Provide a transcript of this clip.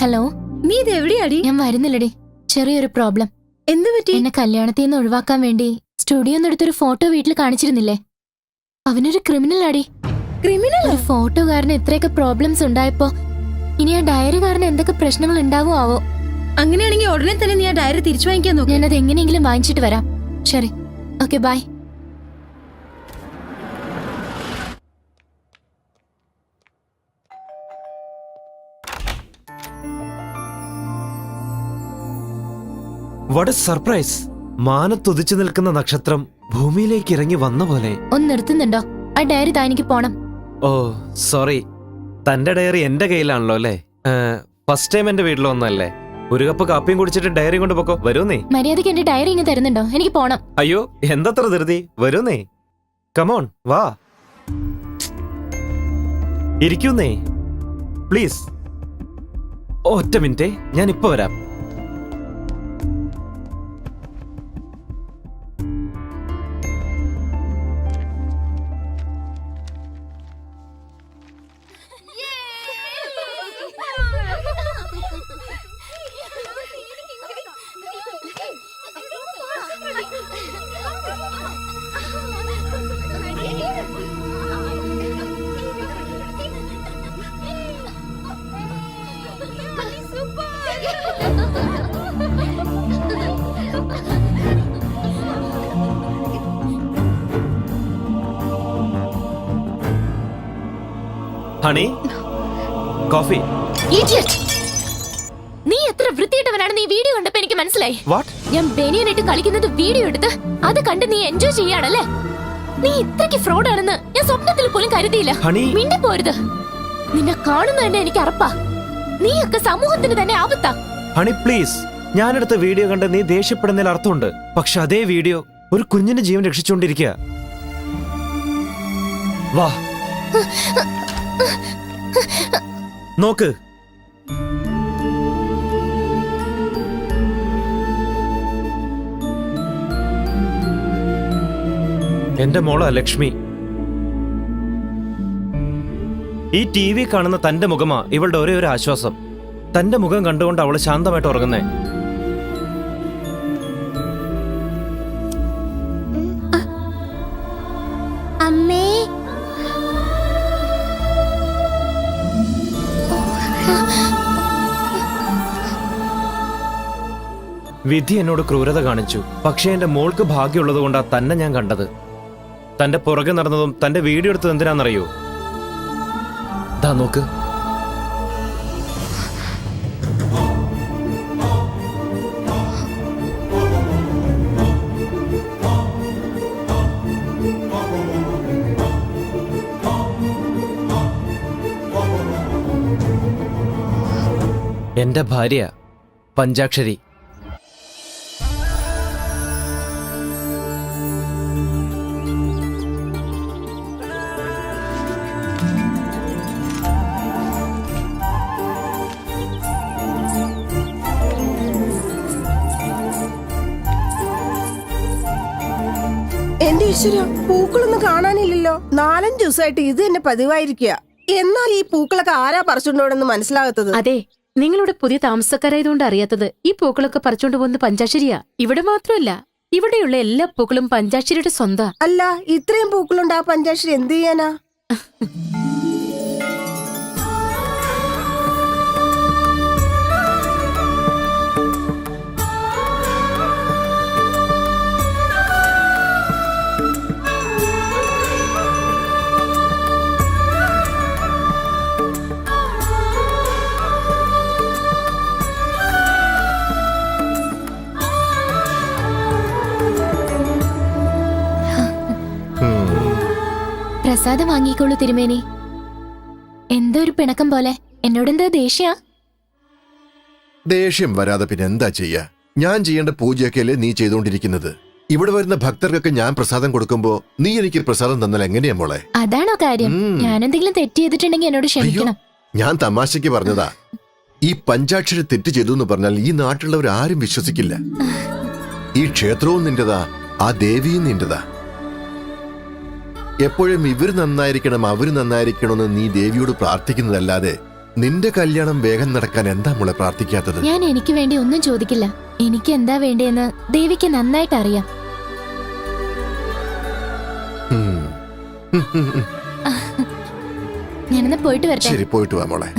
Hello, നീ ഇത് എവിടെയാടി? ഞാൻ വരുന്നില്ലടി, ചെറിയൊരു പ്രോബ്ലം. എന്ത് പറ്റി? എന്നെ കല്യാണത്തിൽ നിന്ന് ഒഴിവാക്കാൻ വേണ്ടി സ്റ്റുഡിയോന്ന് എടുത്തൊരു ഫോട്ടോ വീട്ടിൽ കാണിച്ചിരുന്നില്ലേ? അവനൊരു ക്രിമിനൽ ആടി. ക്രിമിനൽ? ഒരു ഫോട്ടോകാരന് ഇത്രയൊക്കെ പ്രോബ്ലംസ് ഉണ്ടായപ്പോ ഇനി ആ ഡയറി കാരണം എന്തൊക്കെ പ്രശ്നങ്ങൾ ഉണ്ടാവോ ആവോ. അങ്ങനെയാണെങ്കിൽ ഉടനെ തന്നെ നീ ആ ഡയറി തിരിച്ചു വാങ്ങിക്കാൻ നോക്ക്. ഞാനത് എങ്ങനെയെങ്കിലും വാങ്ങിച്ചിട്ട് വരാം. ശരി, okay, bye. What a surprise! മാനത്തുദിച്ചു നിൽക്കുന്ന നക്ഷത്രം ഭൂമിയിലേക്ക് ഇറങ്ങി വന്ന പോലെ. ഒന്ന് നിർത്തുന്നുണ്ടോ? ആ ഡയറി താനിക്ക് പോണം. ഓ സോറി, തന്റെ ഡയറി എന്റെ കയ്യിലാണല്ലോ അല്ലേ? ഫസ്റ്റ് ടൈം എന്റെ വീട്ടിൽ വന്നല്ലേ? ഒരു കപ്പ് കാപ്പിയും കുടിച്ചിട്ട് ഡയറി കൊണ്ട് പോക്കോ. വരൂന്നേ. മര്യാദയ്ക്ക് എന്റെ ഡയറി ഇങ്ങ് തരുന്നുണ്ടോ? എനിക്ക് പോണം. അയ്യോ, എന്തത്ര ധൃതി? വരൂന്നേ, കമോൺ വാ, ഇരിക്കുന്നേ പ്ലീസ്. ഒറ്റ മിനിറ്റേ, ഞാൻ ഇപ്പൊ വരാം. Honey, coffee. നീ എത്ര വൃത്തിയിട്ടവനാണെന്ന് ഈ വീഡിയോ കണ്ടപ്പോ എനിക്ക് മനസ്സിലായി. വാട്ട്? ഞാൻ ബനിയനായിട്ട് കളിക്കുന്നത് വീഡിയോ എടുത്ത് അത് കണ്ട് നീ എൻജോയ് ചെയ്യാണല്ലേ? നീ ഇത്രയ്ക്ക് ഫ്രോഡ് ആണെന്ന് ഞാൻ സ്വപ്നത്തിൽ പോലും കരുതിയില്ല. മിണ്ടി പോരുത്. നിന്നെ കാണുന്ന തന്നെ എനിക്ക് അറപ്പാ. നീയൊക്കെ സമൂഹത്തിന് തന്നെ ആപത്താ. ഹണി പ്ലീസ്, ഞാനെടുത്ത വീഡിയോ കണ്ട് നീ ദേഷ്യപ്പെടുന്നതിൽ അർത്ഥമുണ്ട്. പക്ഷെ അതേ വീഡിയോ ഒരു കുഞ്ഞിന്റെ ജീവൻ രക്ഷിച്ചുകൊണ്ടിരിക്കുക. വാ നോക്ക്. എന്റെ മോളാ ലക്ഷ്മി. ഈ ടി വി കാണുന്ന തന്റെ മുഖമാ ഇവളുടെ ഒരേ ഒരു ആശ്വാസം. തന്റെ മുഖം കണ്ടുകൊണ്ട് അവള് ശാന്തമായിട്ട് ഉറങ്ങുന്നേ. അമ്മേ, വിധി എന്നോട് ക്രൂരത കാണിച്ചു. പക്ഷേ എന്റെ മോൾക്ക് ഭാഗ്യമുള്ളത് കൊണ്ടാ തന്നെ ഞാൻ കണ്ടത്. തന്റെ പുറകെ നടന്നതും തന്റെ വീഡിയോ എടുത്തത് എന്തിനാണെന്നറിയോ? ദാ നോക്ക്. എന്റെ ഭാര്യ പഞ്ചാക്ഷരി. എന്റെ ഈശ്വര, പൂക്കളൊന്നും കാണാനില്ലല്ലോ. 4-5 ദിവസമായിട്ട് ഇത് തന്നെ പതിവായിരിക്കുക. എന്നാൽ ഈ പൂക്കളൊക്കെ ആരാ പറിച്ചുകൊണ്ടോടെന്ന് മനസ്സിലാകത്തത്? അതെ, നിങ്ങളുടെ പുതിയ താമസക്കാരായതുകൊണ്ട് അറിയാത്തത് ഈ പൂക്കളൊക്കെ പറിച്ചോണ്ട് പോകുന്ന പഞ്ചാക്ഷരിയാ. ഇവിടെ മാത്രമല്ല, ഇവിടെയുള്ള എല്ലാ പൂക്കളും പഞ്ചാക്ഷരിയുടെ സ്വന്താ. അല്ല, ഇത്രയും പൂക്കളുണ്ട്, ആ പഞ്ചാക്ഷരി എന്ത് ചെയ്യാനാ? പ്രസാദം വാങ്ങിക്കോളൂ തിരുമേനി. എന്തോ ഒരു പിണക്കം പോലെ. എന്നോടെന്താ ദേഷ്യ? ദേഷ്യം വരാതെ പിന്നെ എന്താ ചെയ്യാ? ഞാൻ ചെയ്യേണ്ട പൂജയൊക്കെയല്ലേ നീ ചെയ്തുകൊണ്ടിരിക്കുന്നത്. ഇവിടെ വരുന്ന ഭക്തർക്കൊക്കെ ഞാൻ പ്രസാദം കൊടുക്കുമ്പോ നീ എനിക്ക് പ്രസാദം തന്നാൽ എങ്ങനെയാ മോളെ? അതാണോ കാര്യം? ഞാൻ എന്തെങ്കിലും തെറ്റ് ചെയ്തിട്ടുണ്ടെങ്കിൽ എന്നോട് ക്ഷമിക്കണം. ഞാൻ തമാശയ്ക്ക് പറഞ്ഞതാ. ഈ പഞ്ചാക്ഷരി തെറ്റ് ചെയ്തു എന്ന് പറഞ്ഞാൽ ഈ നാട്ടിലുള്ളവർ ആരും വിശ്വസിക്കില്ല. ഈ ക്ഷേത്രവും നിന്റെതാ, ആ ദേവിയും നിന്റെതാ. എപ്പോഴും ഇവര് നന്നായിരിക്കണം, അവര് നന്നായിരിക്കണമെന്ന് നീ ദേവിയോട് പ്രാർത്ഥിക്കുന്നതല്ലാതെ നിന്റെ കല്യാണം വേഗം നടക്കാൻ എന്താ മോളെ പ്രാർത്ഥിക്കാത്തത്? ഞാൻ എനിക്ക് വേണ്ടി ഒന്നും ചോദിക്കില്ല. എനിക്ക് എന്താ വേണ്ടതെന്ന് ദേവിക്ക് നന്നായിട്ട് അറിയാം. ഉം. ഞാനെന്നാ പോയിട്ട് വരട്ടെ. ശരി, പോയിട്ട് വാ മോളെ.